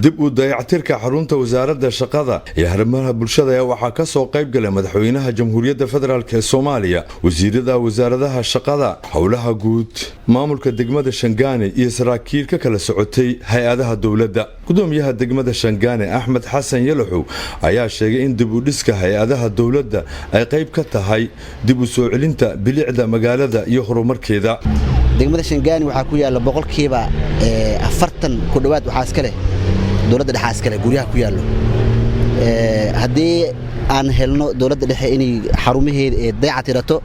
dib u dayactirka xarunta wasaaradda shaqada iyo arrimaha bulshada ayaa waxaa ka soo qayb galay madaxweynaha jamhuuriyadda federaalk ee Soomaaliya, wasiirada wasaaradaha shaqada, howlaha guud, maamulka degmada Shangaani iyo saraakiil ka kala socotay hay'adaha dawladda. Gudoomiyaha degmada Shangaani Axmed Xasan Yalaxow ayaa sheegay in dib u dhiska hay'adaha dawladda ay qayb ka tahay dib u soo celinta bilicda magaalada iyo horumarkeeda. degmada Shangaani waxaa ku yaala boqolkiiba 40 ku dhawaad waxaa iska leh dawladda dhexe iska leh guryaha ku yaalo hadii aan helno dawladda dhexe inay xarumaheeda ee dayactirato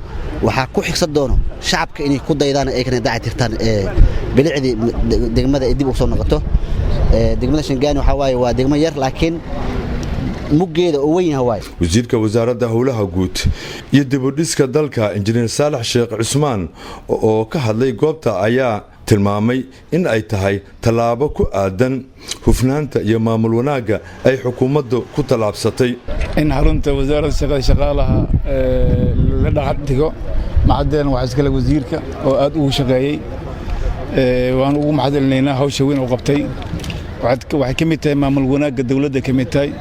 waxaa ku xigsan doono shacabka inay ku daydaan ay kana dayactirtaan bilicdi degmada dib u soo noqoto degmada Shangaani waxa waaye waa degmo yar laakiin muggeeda oo weyn yahay. wasiirka wasaaradda howlaha guud iyo dib u dhiska dalka injineer Saalax Sheekh Cusmaan oo ka hadlay goobta ayaa tilmaamay in ay tahay talaabo ku aadan hufnaanta iyo maamul wanaaga ay xukuumaddu ku talaabsatay in xarunta wasaaradda shaqada shaqaalaha la dhaqaatigo macadeen waxa iskala wasiirka oo aad ugu shaqeeyay waan ugu mahadcelinaynaa hawsha weyn oo qabtay waxay ka mid tahay maamul wanaaga dawladda ka mid tahay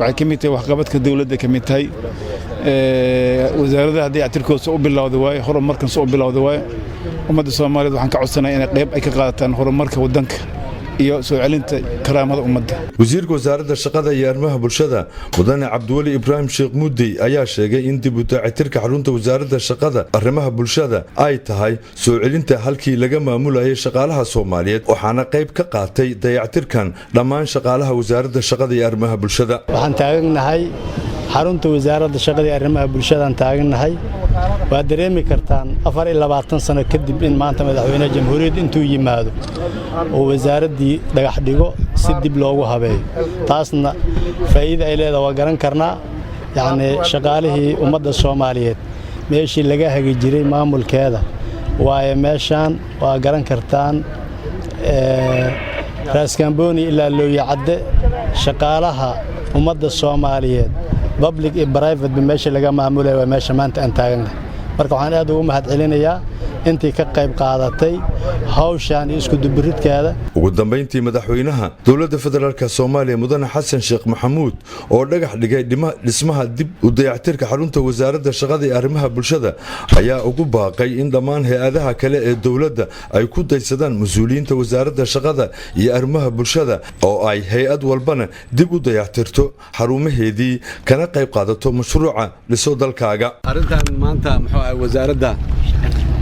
waxay ka mid tahay waxqabadka dawladda ka mid tahay wasaaradda haddii atirkooda soo bilowday way horumarkan soo bilowday way ummadda Soomaaliyeed waxaan ka codsanayaa in qayb ay ka qaataan horumarka wadanka iyo soo celinta karaamada ummadda. wasiirka wasaaradda shaqada iyo arrimaha bulshada mudane Cabdiwali Ibraahim Sheekh Mudey ayaa sheegay in dib u dayactirka xarunta wasaaradda shaqada arrimaha bulshada ay tahay soo celinta halkii laga maamulayay shaqaalaha Soomaaliyeed waxaana qayb ka qaatay dayactirkan dhammaan shaqaalaha wasaaradda shaqada iyo arrimaha bulshada. waxaan taaganahay xarunta wasaaradda shaqada iyo arrimaha bulshada aan taaganahay waa dareemi kartaan 24 sano kadib in maanta madaxweynaha jamhuuriyadda intuu yimaado oo wasaaradii dhagax dhigo si dib loogu habeeyo taasna faa'iido ay leedahay waa garan karnaa yani shaqaalihii ummadda Soomaaliyeed meeshii laga hagi jiray maamulkeeda waaye meeshan waa garan kartaan Raaskambooni ilaa Looyacadde shaqaalaha ummadda Soomaaliyeed public iyo private meesha laga maamulay waa meesha maanta aan taaganahay marka waxaan aad ugu mahadcelinayaa intii ka qayb qaadatay hawshan isku dubiridkeeda. ugu dambeyntii madaxweynaha dawladda federaalka Soomaaliya mudane Xasan Sheekh Maxamuud oo dhagax dhigay dhismaha dib u dayactirka xarunta wasaaradda shaqada iyo arrimaha bulshada ayaa ugu baaqay in dhammaan hay'adaha kale ee dawladda ay ku daysadaan mas'uuliyiinta wasaaradda shaqada iyo arrimaha bulshada oo ay hay'ad walbana dib u dayactirto xarumaheedii kana qayb qaadato mashruuca dhiso dalkaaga. arintan maanta muxuu ahay wasaaradda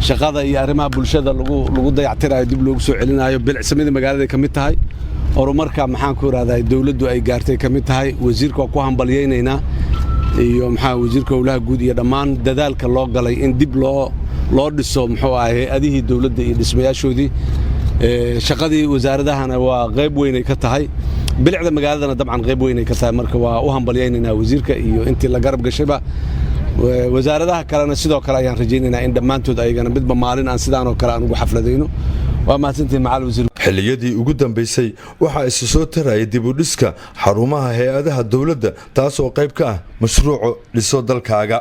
shaqada iyo arrimaha bulshada lagu dayactirayo dib loogu soo celinayo bilcsamada magaalada ka mid tahay horumarka maxaan ku raadayay dawladdu ay gaartay ka mid tahay wasiirka ku hambalyeynayna iyo wasiirka howlaha guud iyo dhammaan dadaalka loo galay in dib loo dhiso muxuu ahay hay'adihii dawladda iyo dhismayaashoodii shaqadii wasaaradahana waa qayb weyn ay ka tahay bilicda magaaladana dabcan qayb weyn ay ka tahay marka waa u hambalyeynayna wasiirka iyo intii la garab gashayba wasaaradaha kalena sidoo kale ayaan rajaynaynaa in dhammaantood ayagana midba maalin aan sidaan oo kale aan ugu xafladayno waa mahadsantiin macal wasiir. xilliyadii ugu dambeysay waxaa isu soo tarayay dib u dhiska xarumaha hay'adaha dawladda taas oo qayb ka ah mashruuca dhiso dalkaaga.